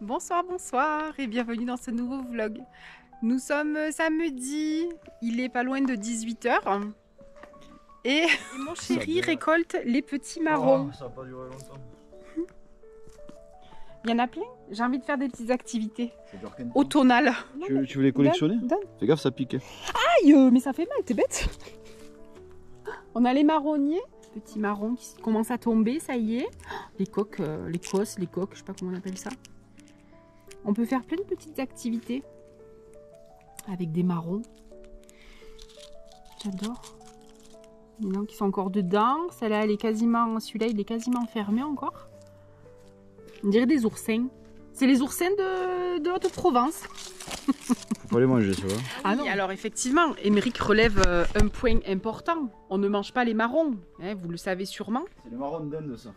Bonsoir, bonsoir et bienvenue dans ce nouveau vlog. Nous sommes samedi, il est pas loin de 18 h et mon chéri récolte les petits marrons. Oh, ça va pas durer longtemps. Il y en a plein, j'ai envie de faire des petites activités Ça dure qu'un temps. automnales. Tu veux les collectionner? Donne. Fais gaffe, ça pique. Aïe, mais ça fait mal, t'es bête. On a les marronniers, petits marrons qui commencent à tomber, ça y est. Les coques, les cosses, les coques, je sais pas comment on appelle ça. On peut faire plein de petites activités avec des marrons. J'adore. Il y en a qui sont encore dedans. Celle-là, celui-là, il est quasiment fermé encore. On dirait des oursins. C'est les oursins de Haute-Provence. Faut pas les manger, ça va. Ah non. Alors effectivement, Émeric relève un point important. On ne mange pas les marrons, hein, vous le savez sûrement. C'est les marrons d'Inde, ça.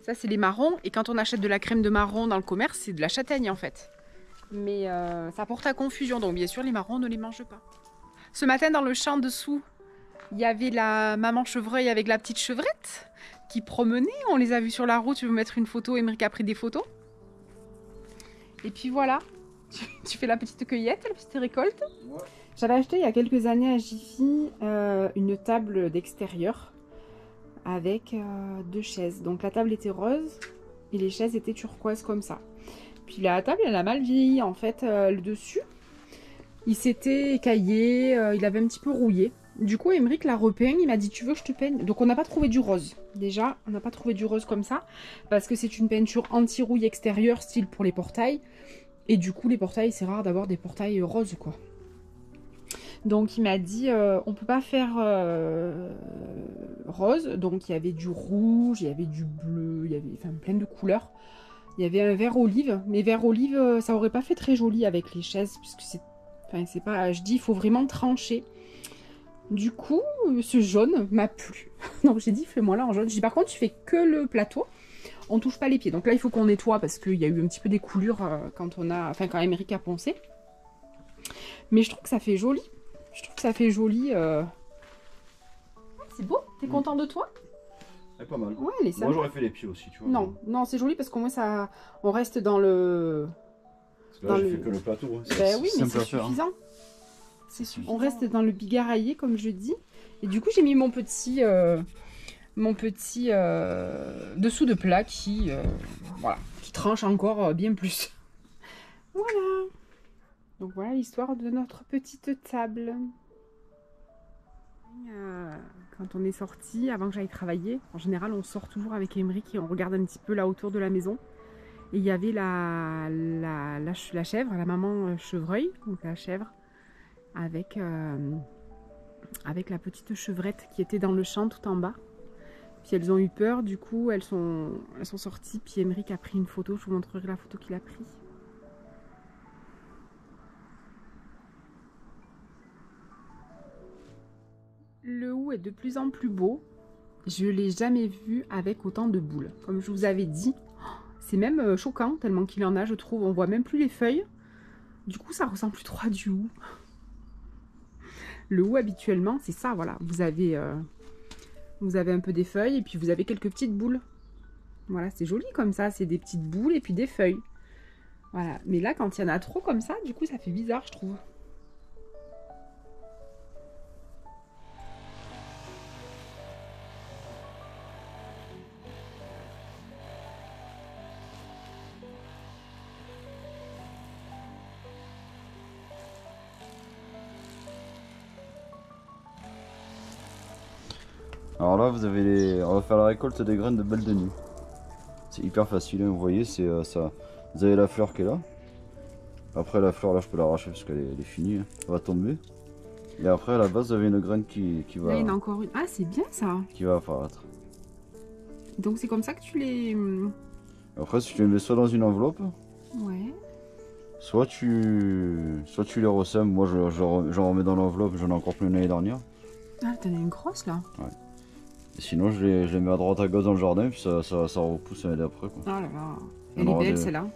Ça, c'est les marrons. Et quand on achète de la crème de marron dans le commerce, c'est de la châtaigne en fait. Mais ça porte à confusion. Donc bien sûr, les marrons, on ne les mange pas. Ce matin, dans le champ dessous, il y avait la maman chevreuil avec la petite chevrette qui promenait. On les a vus sur la route. Je vais vous mettre une photo. Émeric a pris des photos. Et puis voilà. Tu fais la petite cueillette, la petite récolte. Ouais. J'avais acheté il y a quelques années à Jiffy une table d'extérieur avec 2 chaises. Donc la table était rose et les chaises étaient turquoises comme ça. Puis la table, elle a mal vieilli en fait. Le dessus, il s'était écaillé, il avait un petit peu rouillé. Du coup, Émeric l'a repeint, il m'a dit tu veux que je te peigne? Donc on n'a pas trouvé du rose. Déjà, on n'a pas trouvé du rose comme ça parce que c'est une peinture anti-rouille extérieure style pour les portails. Et du coup, les portails, c'est rare d'avoir des portails roses, quoi. Donc, il m'a dit, on peut pas faire rose. Donc, il y avait du rouge, il y avait du bleu, il y avait plein de couleurs. Il y avait un vert olive. Mais vert olive, ça aurait pas fait très joli avec les chaises. Puisque c'est pas... Je dis, il faut vraiment trancher. Du coup, ce jaune m'a plu. Donc, j'ai dit, fais-moi là en jaune. J'ai dit, par contre, tu fais que le plateau. On touche pas les pieds. Donc là, il faut qu'on nettoie parce qu'il y a eu un petit peu des coulures quand Émeric a poncé. Mais je trouve que ça fait joli. Je trouve que ça fait joli. C'est beau. T'es content de toi? C'est pas mal. Ouais, les Moi, j'aurais fait les pieds aussi, tu vois. Non, non, c'est joli parce qu'au moins ça, on reste dans le. Parce que là, j'ai fait que le plateau. Hein. Ben oui, mais simple c'est à faire, hein. suffisant. C'est suffisant. On reste dans le bigaraillé comme je dis. Et du coup, j'ai mis mon petit dessous de plat qui tranche encore bien plus. Voilà. Donc voilà l'histoire de notre petite table. Quand on est sorti, avant que j'aille travailler, en général on sort toujours avec Émeric et on regarde un petit peu là autour de la maison. Et il y avait la chèvre, la maman chevreuil, donc la chèvre, avec la petite chevrette qui était dans le champ tout en bas. Puis elles ont eu peur, du coup elles sont sorties, puis Émeric a pris une photo, je vous montrerai la photo qu'il a prise. Le hou est de plus en plus beau, je ne l'ai jamais vu avec autant de boules. Comme je vous avais dit, c'est même choquant tellement qu'il en a, je trouve, on voit même plus les feuilles. Du coup ça ressemble plus trop à du hou. Le hou habituellement c'est ça, voilà, vous avez un peu des feuilles et puis vous avez quelques petites boules. Voilà, c'est joli comme ça, c'est des petites boules et puis des feuilles. Voilà, mais là quand il y en a trop comme ça, du coup ça fait bizarre je trouve. Alors là, on va faire la récolte des graines de belle de nuit. C'est hyper facile, hein, vous voyez, c'est ça. Vous avez la fleur qui est là. Après la fleur, là, je peux l'arracher parce qu'elle est finie, hein. Elle va tomber. Et après, à la base, vous avez une graine qui va... Là il y en a encore une. Ah c'est bien ça. Qui va apparaître. Donc c'est comme ça que tu les... Après, si tu les mets soit dans une enveloppe, Ouais. soit tu les ressèmes. Moi, j'en remets dans l'enveloppe, j'en ai encore plein l'année dernière. Ah t'en as une grosse là. Ouais. Et sinon, je les mets à droite à gauche dans le jardin, puis ça repousse l'année d'après, quoi. Oh là là. On Elle est aura belle des- celle-là.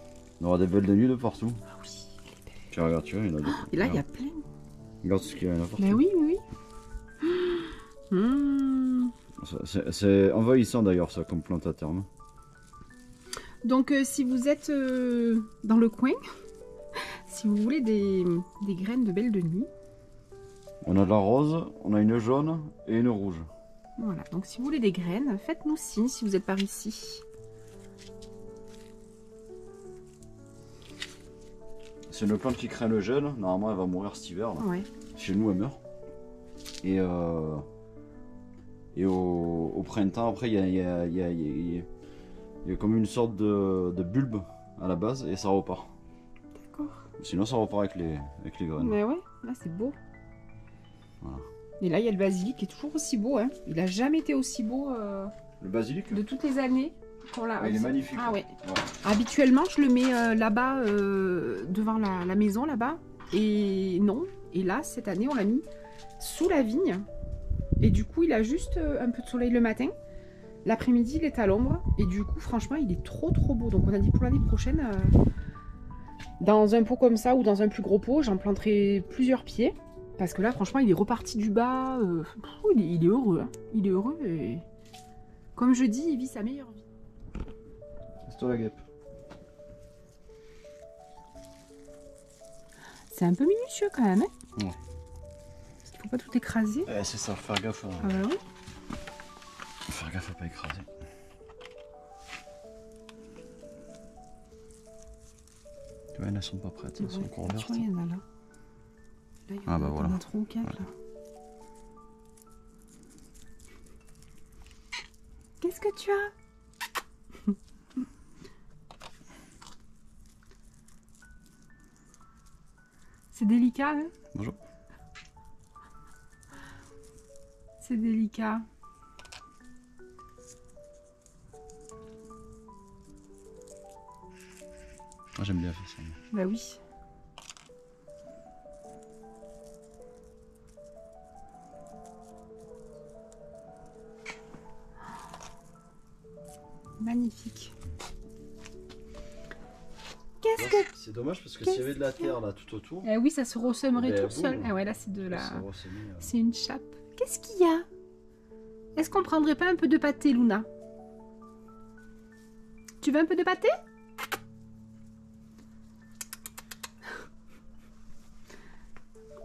On aura des belles de nuit de partout. Ah oui, elle est belle. Tiens, regarde, tu vois, il y en a des... Et là il y a plein. Regarde ce qu'il y a là partout. Ben oui, oui, oui. Mmh. C'est envahissant d'ailleurs, ça, comme plante à terme. Donc si vous êtes dans le coin, si vous voulez des graines de belle de nuit. On a de la rose, on a une jaune et une rouge. Voilà, donc si vous voulez des graines, faites-nous signe si vous êtes par ici. C'est une plante qui craint le gel. Normalement, elle va mourir cet hiver. Là. Ouais. Chez nous, elle meurt. Et au printemps, après, il y a comme une sorte de bulbe à la base et ça repart. D'accord. Sinon, ça repart avec les graines. Mais ouais, là c'est beau. Voilà. Et là, il y a le basilic qui est toujours aussi beau. Hein. Il a jamais été aussi beau Le basilic de toutes les années. il est magnifique. Ah ouais. Habituellement, je le mets là-bas, devant la maison, là-bas. Et non. Et là, cette année, on l'a mis sous la vigne. Et du coup, il a juste un peu de soleil le matin. L'après-midi, il est à l'ombre. Et du coup, franchement, il est trop beau. Donc, on a dit pour l'année prochaine, dans un pot comme ça ou dans un plus gros pot, j'en planterai plusieurs pieds. Parce que là, franchement, il est reparti du bas. Il est heureux. Hein. Il est heureux et, comme je dis, il vit sa meilleure vie. C'est toi la guêpe. C'est un peu minutieux quand même. Hein. Ouais. Parce qu'il faut pas tout écraser. C'est ça, faire gaffe. Ah bah oui. Faire gaffe à pas écraser. Tu vois, elles ne sont pas prêtes, elles sont encore vertes. Il y en a là. Là, il y en a, voilà. Il y en a 3 ou 4 voilà. là. Qu'est-ce que tu as? C'est délicat, hein? Bonjour. C'est délicat. Moi j'aime bien faire ça. Bah oui. Magnifique. Qu'est-ce que... C'est dommage parce que s'il y avait de la terre là tout autour. Eh oui, ça se ressèmerait Ben, tout seul. boum. Ah ouais, là c'est de la... Ça ressemble, C'est une chape. Qu'est-ce qu'il y a? Est-ce qu'on prendrait pas un peu de pâté, Luna? Tu veux un peu de pâté?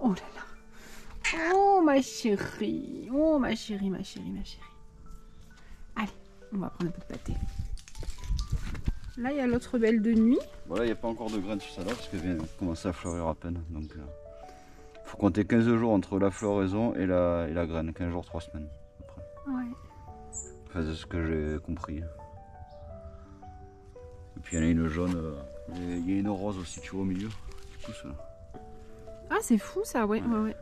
Oh là là. Oh ma chérie. Oh ma chérie, ma chérie, ma chérie. Allez, on va prendre un peu de pâté. Là, il y a l'autre belle de nuit. Voilà, il n'y a pas encore de graines sur ça là parce qu'elle vient de commencer à fleurir à peine. Donc faut compter 15 jours entre la floraison et la graine. 15 jours, 3 semaines après. Ouais. Enfin, c'est ce que j'ai compris. Et puis il y en a une jaune, il y a une rose aussi, tu vois, au milieu, qui pousse là. Ah, c'est fou ça, ouais. Ouais.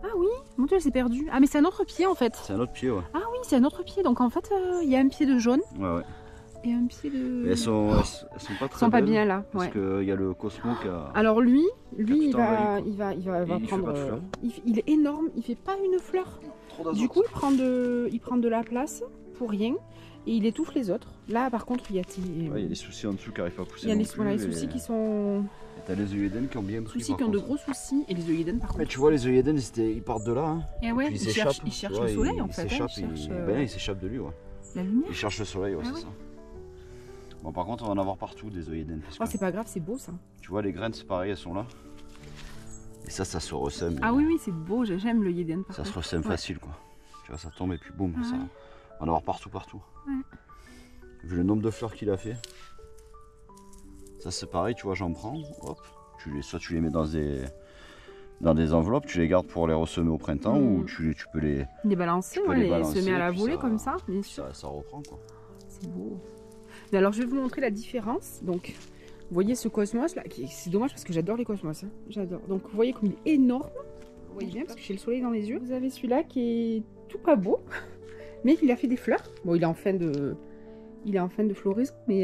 Ah oui, mon Dieu, elle s'est perdue. Ah, mais c'est un autre pied en fait. C'est un autre pied, ouais. Ah oui, c'est un autre pied. Donc en fait, il y a un pied de jaune Ouais. et un pied de... Mais elles sont pas très Ils sont pas belles, bien là. parce Ouais. qu'il y a le Cosmo qui a... Alors lui tout il va, envahi, quoi. il va Il fait prendre. pas de fleurs. Il est énorme. Il fait pas une fleur. Trop d'azote. Du coup, il prend de la place pour rien et il étouffe les autres. Là, par contre, il y a Ouais, il y a des soucis en dessous qui n'arrivent pas à pousser. il y a non les, plus, voilà, les et- soucis qui sont T'as les œillets qui ont bien pris. soucis par qui ont de contre. gros soucis et les œillets par Mais contre. tu vois, les œillets ils partent de là. Hein. Et ouais, Puis ils cherchent tu le vois, soleil en il fait. Hein, s'échappe, ils cherchent il s'échappe de lui, ouais. la lumière. Il cherche le soleil, ouais, Ah c'est oui. ça. Bon, par contre, on va en avoir partout des œillets parce Oh, que c'est pas grave, c'est beau ça. tu vois, les graines, c'est pareil, elles sont là. Et ça se ressème. Ah oui, oui, c'est beau. J'aime le yéden par Ça se contre. ressème Ouais. facile, quoi. Tu vois, ça tombe et puis boum, Ah ça... ouais. on va en avoir partout. Ouais. Vu le nombre de fleurs qu'il a fait. Ça, c'est pareil, tu vois, j'en prends, hop. Soit tu les mets dans des enveloppes, tu les gardes pour les ressemer au printemps ou tu peux les... Les balancer, Tu peux ouais, les les balancer, semer à la puis volée ça- comme ça, bien sûr. Ça reprend, quoi. C'est beau. Mais alors, je vais vous montrer la différence. Donc, vous voyez ce cosmos là, c'est dommage parce que j'adore les cosmos. Hein. J'adore. Donc, vous voyez comme il est énorme. Vous voyez bien parce que j'ai le soleil dans les yeux. Vous avez celui-là qui est tout pas beau, mais il a fait des fleurs. Bon, il est en fin de floraison, mais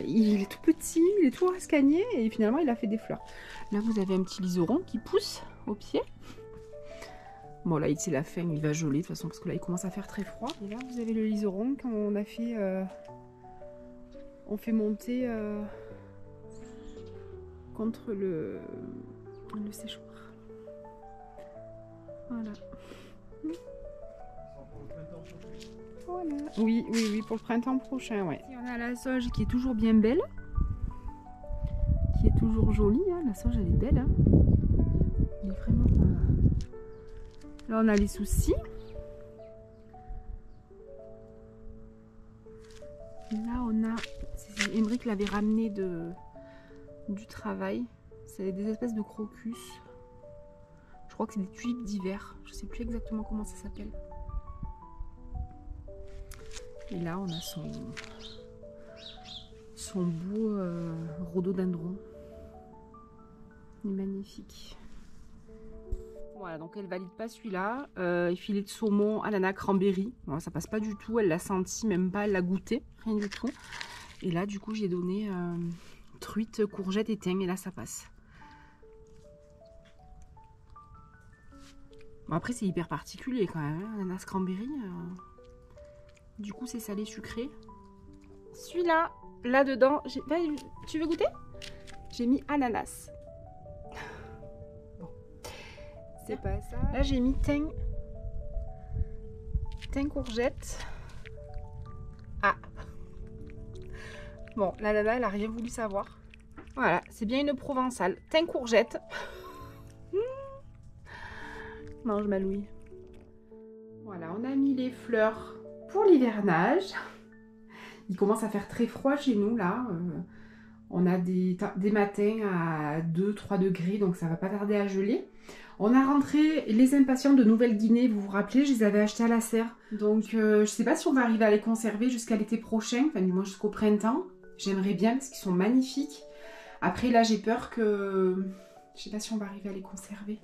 il est tout petit, il est tout rascagné et finalement il a fait des fleurs. Là, vous avez un petit liseron qui pousse au pied. Bon, là, c'est la fin, il va geler de toute façon parce que là, il commence à faire très froid. Et là, vous avez le liseron quand on a fait... on fait monter contre le séchoir. Voilà. Voilà. Oui, oui, oui, pour le printemps prochain, ouais. On a la sauge qui est toujours bien belle. Qui est toujours jolie, hein. La sauge, elle est belle. Hein. Elle est vraiment... Là, on a les soucis. Là, on a... Emmerich l'avait ramené du travail. C'est des espèces de crocus. Je crois que c'est des tulipes d'hiver. Je sais plus exactement comment ça s'appelle. Et là, on a son beau rhododendron. Il est magnifique. Voilà, donc elle valide pas celui-là. Filet de saumon, ananas, cranberry. Bon, ça passe pas du tout. Elle l'a senti, même pas. Elle l'a goûté, rien du tout. Et là, du coup, j'ai donné truite, courgette et thym. Et là, ça passe. Bon, après, c'est hyper particulier quand même. Hein, ananas, cranberry. Du coup, c'est salé sucré. Celui-là, là-dedans, tu veux goûter? J'ai mis ananas. Bon, c'est pas ça. Là, j'ai mis thym courgette. Ah. Bon, l'ananas, elle a rien voulu savoir. Voilà, c'est bien une provençale. Thym courgette. Mange ma Louis. Voilà, on a mis les fleurs pour l'hivernage. Il commence à faire très froid chez nous là. On a des matins à 2-3 degrés, donc ça va pas tarder à geler. On a rentré les impatients de Nouvelle-Guinée, vous vous rappelez, je les avais achetés à la serre. Donc je sais pas si on va arriver à les conserver jusqu'à l'été prochain, enfin du moins jusqu'au printemps. J'aimerais bien parce qu'ils sont magnifiques. Après là j'ai peur que... Je sais pas si on va arriver à les conserver.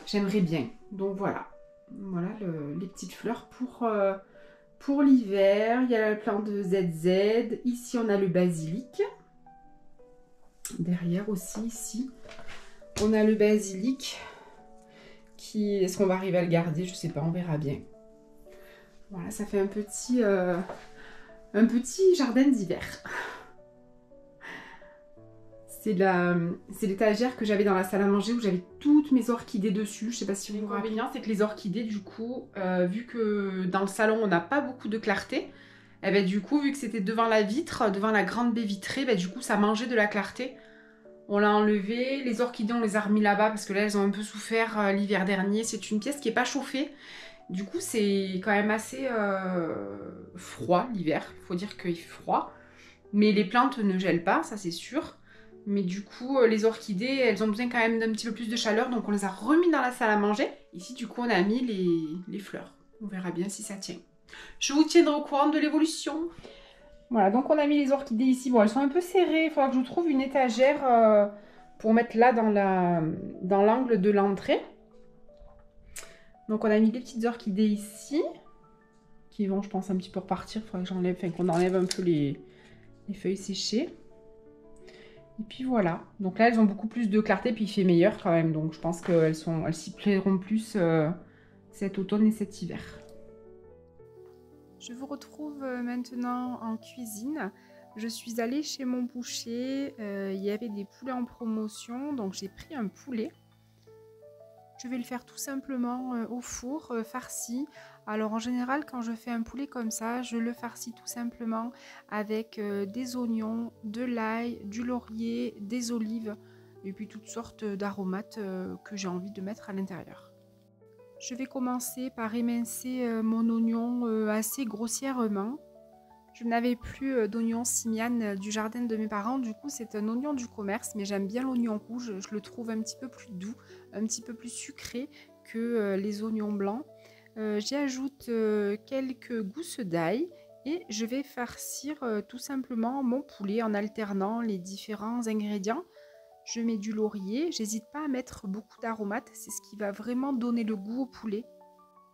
J'aimerais bien. Donc voilà. Voilà les petites fleurs pour l'hiver. Il y a la plante de ZZ. Ici on a le basilic. Derrière aussi, ici, on a le basilic. Est-ce qu'on va arriver à le garder? Je sais pas, on verra bien. Voilà, ça fait un petit jardin d'hiver. C'est l'étagère que j'avais dans la salle à manger où j'avais toutes mes orchidées dessus. Je sais pas si vous vous rappelez. L'inconvénient, c'est que les orchidées, du coup, vu que dans le salon, on n'a pas beaucoup de clarté, et ben, du coup, vu que c'était devant la vitre, devant la grande baie vitrée, ben, du coup, ça mangeait de la clarté. On l'a enlevé. Les orchidées, on les a remis là-bas parce que là, elles ont un peu souffert l'hiver dernier. C'est une pièce qui n'est pas chauffée. Du coup, c'est quand même assez froid l'hiver. Il faut dire qu'il fait froid. Mais les plantes ne gèlent pas, ça c'est sûr. Mais du coup, les orchidées, elles ont besoin quand même d'un petit peu plus de chaleur. Donc, on les a remis dans la salle à manger. Ici, du coup, on a mis les fleurs. On verra bien si ça tient. Je vous tiendrai au courant de l'évolution. Voilà, donc on a mis les orchidées ici. Bon, elles sont un peu serrées. Il faudra que je vous trouve une étagère pour mettre là dans l'angle de l'entrée. Donc on a mis des petites orchidées ici. Qui vont, je pense, un petit peu repartir. Il faudra que j'enlève, enfin qu'on enlève un peu les feuilles séchées. Et puis voilà. Donc là, elles ont beaucoup plus de clarté. Puis il fait meilleur quand même. Donc je pense qu'elles s'y plairont plus cet automne et cet hiver. Je vous retrouve maintenant en cuisine. Je suis allée chez mon boucher. Il y avait des poulets en promotion. Donc j'ai pris un poulet. Je vais le faire tout simplement au four, farci. Alors en général, quand je fais un poulet comme ça, je le farcis tout simplement avec des oignons, de l'ail, du laurier, des olives et puis toutes sortes d'aromates que j'ai envie de mettre à l'intérieur. Je vais commencer par émincer mon oignon assez grossièrement. Je n'avais plus d'oignon Simiane du jardin de mes parents, du coup c'est un oignon du commerce, mais j'aime bien l'oignon rouge, je le trouve un petit peu plus doux, un petit peu plus sucré que les oignons blancs. J'y ajoute quelques gousses d'ail et je vais farcir tout simplement mon poulet en alternant les différents ingrédients. Je mets du laurier, j'hésite pas à mettre beaucoup d'aromates, c'est ce qui va vraiment donner le goût au poulet.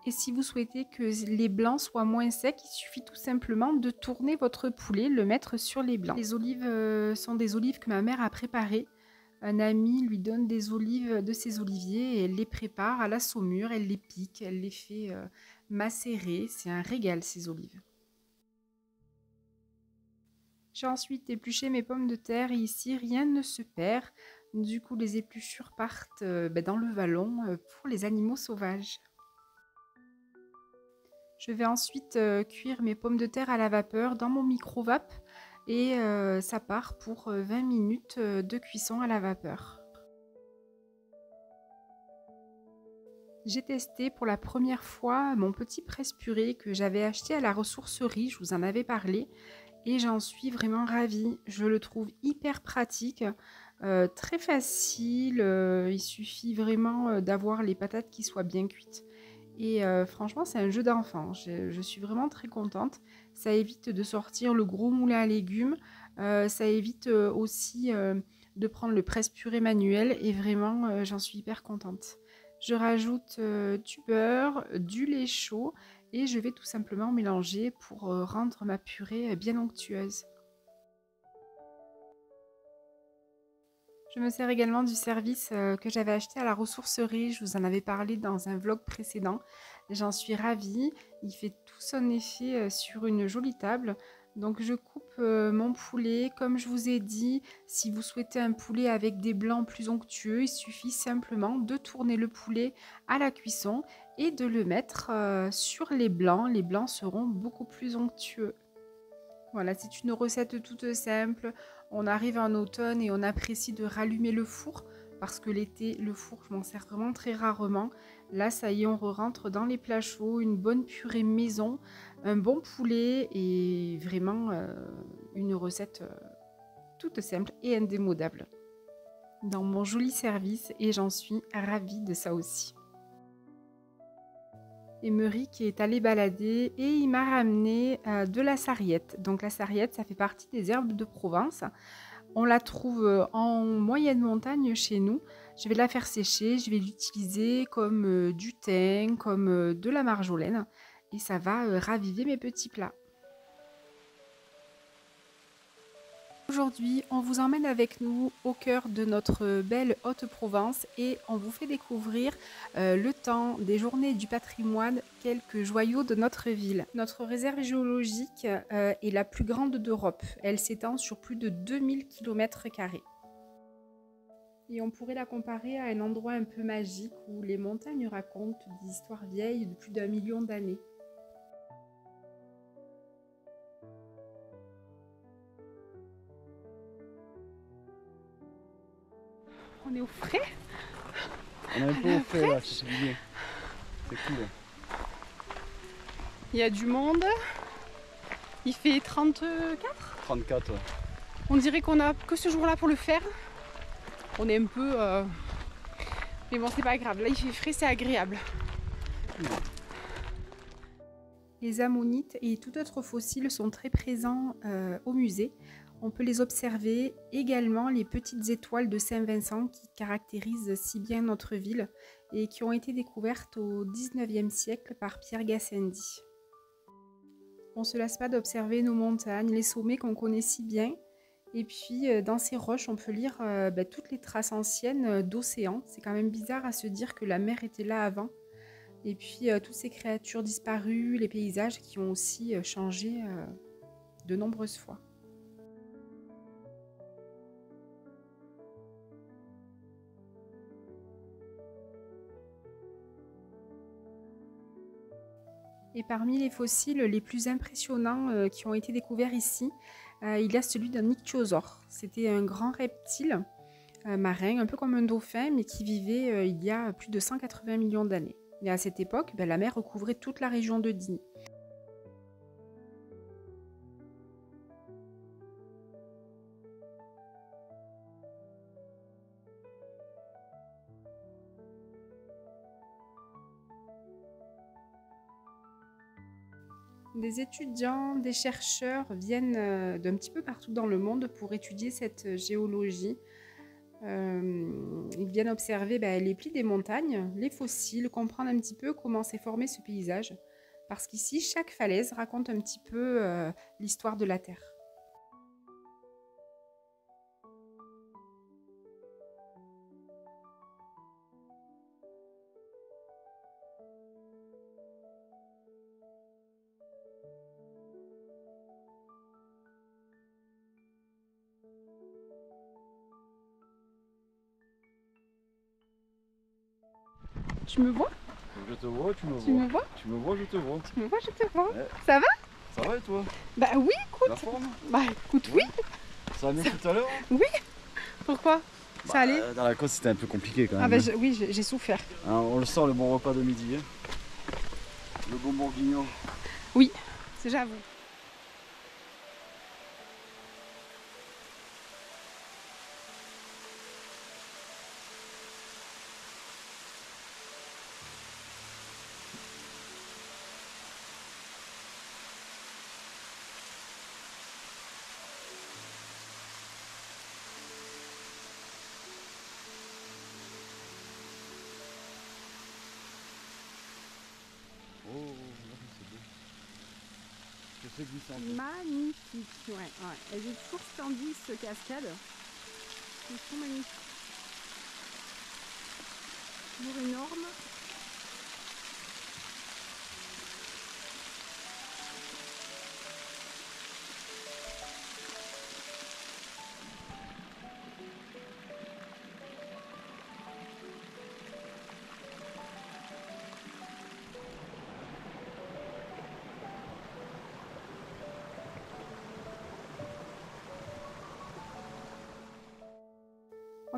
Et si vous souhaitez que les blancs soient moins secs, il suffit tout simplement de tourner votre poulet, le mettre sur les blancs. Les olives sont des olives que ma mère a préparées. Un ami lui donne des olives de ses oliviers et elle les prépare à la saumure, elle les pique, elle les fait macérer. C'est un régal ces olives. J'ai ensuite épluché mes pommes de terre et ici rien ne se perd. Du coup les épluchures partent dans le vallon pour les animaux sauvages. Je vais ensuite cuire mes pommes de terre à la vapeur dans mon micro-vape et ça part pour 20 minutes de cuisson à la vapeur. J'ai testé pour la première fois mon petit presse-purée que j'avais acheté à la ressourcerie, je vous en avais parlé, et j'en suis vraiment ravie. Je le trouve hyper pratique, très facile, il suffit vraiment d'avoir les patates qui soient bien cuites. Et franchement, c'est un jeu d'enfant. Je suis vraiment très contente. Ça évite de sortir le gros moulin à légumes. Ça évite aussi de prendre le presse-purée manuel. Et vraiment, j'en suis hyper contente. Je rajoute du beurre, du lait chaud. Et je vais tout simplement mélanger pour rendre ma purée bien onctueuse. Je me sers également du service que j'avais acheté à la ressourcerie. Je vous en avais parlé dans un vlog précédent. J'en suis ravie. Il fait tout son effet sur une jolie table. Donc je coupe mon poulet. Comme je vous ai dit, si vous souhaitez un poulet avec des blancs plus onctueux, il suffit simplement de tourner le poulet à la cuisson et de le mettre sur les blancs. Les blancs seront beaucoup plus onctueux. Voilà, c'est une recette toute simple. On arrive en automne et on apprécie de rallumer le four parce que l'été, le four, je m'en sers vraiment très rarement. Là, ça y est, on rentre dans les plats chauds, une bonne purée maison, un bon poulet et vraiment une recette toute simple et indémodable dans mon joli service et j'en suis ravie de ça aussi. Émeric est allé balader et il m'a ramené de la sarriette. Donc la sarriette, ça fait partie des herbes de Provence. On la trouve en moyenne montagne chez nous. Je vais la faire sécher, je vais l'utiliser comme du thym, comme de la marjolaine. Et ça va raviver mes petits plats. Aujourd'hui, on vous emmène avec nous au cœur de notre belle Haute-Provence et on vous fait découvrir le temps des journées du patrimoine, quelques joyaux de notre ville. Notre réserve géologique est la plus grande d'Europe. Elle s'étend sur plus de 2000 km². Et on pourrait la comparer à un endroit un peu magique où les montagnes racontent des histoires vieilles de plus d'1 million d'années. On est au frais. On est un peu au frais là, c'est bien. C'est cool. Il y a du monde. Il fait 34. 34, ouais. On dirait qu'on a que ce jour-là pour le faire. On est un peu... Mais bon, c'est pas grave. Là, il fait frais, c'est agréable. Les ammonites et tout autre fossile sont très présents au musée. On peut les observer, également les petites étoiles de Saint-Vincent qui caractérisent si bien notre ville et qui ont été découvertes au 19e siècle par Pierre Gassendi. On ne se lasse pas d'observer nos montagnes, les sommets qu'on connaît si bien. Et puis dans ces roches, on peut lire toutes les traces anciennes d'océan. C'est quand même bizarre à se dire que la mer était là avant. Et puis toutes ces créatures disparues, les paysages qui ont aussi changé de nombreuses fois. Et parmi les fossiles les plus impressionnants qui ont été découverts ici, il y a celui d'un ichthyosaure. C'était un grand reptile marin, un peu comme un dauphin, mais qui vivait il y a plus de 180 millions d'années. Et à cette époque, la mer recouvrait toute la région de Digny. Des étudiants, des chercheurs viennent d'un petit peu partout dans le monde pour étudier cette géologie. Ils viennent observer les plis des montagnes, les fossiles, comprendre un petit peu comment s'est formé ce paysage. Parce qu'ici, chaque falaise raconte un petit peu l'histoire de la Terre. Tu me vois? Je te vois, tu me Tu me vois. vois? Tu me vois, je te vois. Tu me vois, je te vois. Ouais. Ça va? Ça va et toi? Bah oui, écoute. La forme? Bah écoute, oui. Ça va mieux que tout à l'heure? Pourquoi? Ça allait? Dans la côte c'était un peu compliqué quand Ah même. bah oui, j'ai souffert. Hein, on le sent le bon repas de midi. Hein. Le bon bourguignon. Oui, j'avoue. Oh, là c'est beau. C'est glissant. Magnifique, ouais. Elles est toujours splendide ce cascade. Ils sont magnifiques. Toujours énorme.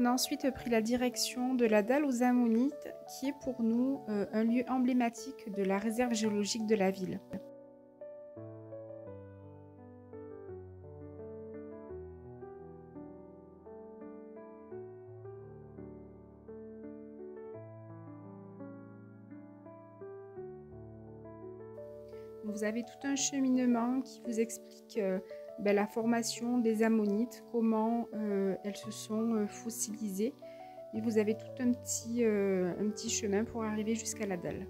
On a ensuite pris la direction de la dalle aux ammonites, qui est pour nous un lieu emblématique de la réserve géologique de la ville. Vous avez tout un cheminement qui vous explique la formation des ammonites, comment elles se sont fossilisées. Et vous avez tout un petit chemin pour arriver jusqu'à la dalle.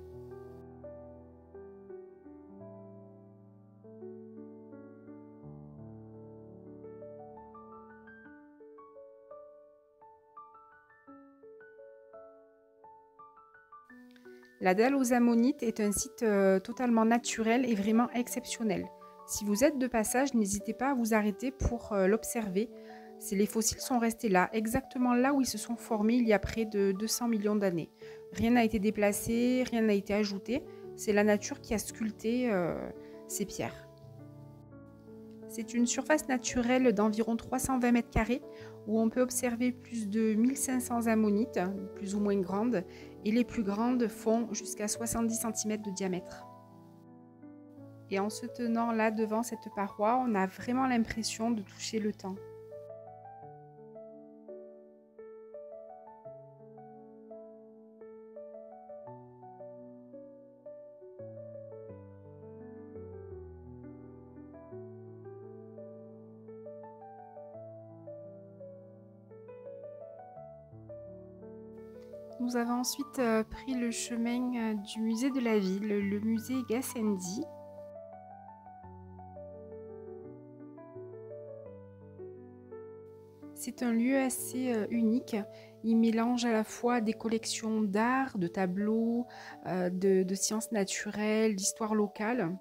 La dalle aux ammonites est un site totalement naturel et vraiment exceptionnel. Si vous êtes de passage, n'hésitez pas à vous arrêter pour l'observer. Les fossiles sont restés là, exactement là où ils se sont formés il y a près de 200 millions d'années. Rien n'a été déplacé, rien n'a été ajouté. C'est la nature qui a sculpté ces pierres. C'est une surface naturelle d'environ 320 mètres carrés où on peut observer plus de 1500 ammonites, plus ou moins grandes, et les plus grandes font jusqu'à 70 cm de diamètre. Et en se tenant là devant cette paroi, on a vraiment l'impression de toucher le temps. Nous avons ensuite pris le chemin du musée de la ville, le musée Gassendi. C'est un lieu assez unique. Il mélange à la fois des collections d'art, de tableaux, de sciences naturelles, d'histoire locale.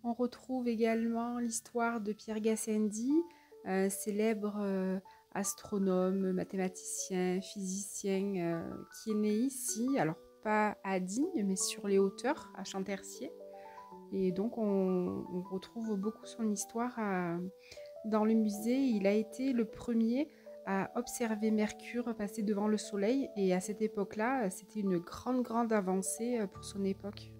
On retrouve également l'histoire de Pierre Gassendi, célèbre astronome, mathématicien, physicien, qui est né ici, alors pas à Digne, mais sur les hauteurs, à Champtercier. Et donc on retrouve beaucoup son histoire dans le musée. Il a été le premier à observer Mercure passer devant le Soleil, et à cette époque-là, c'était une grande avancée pour son époque.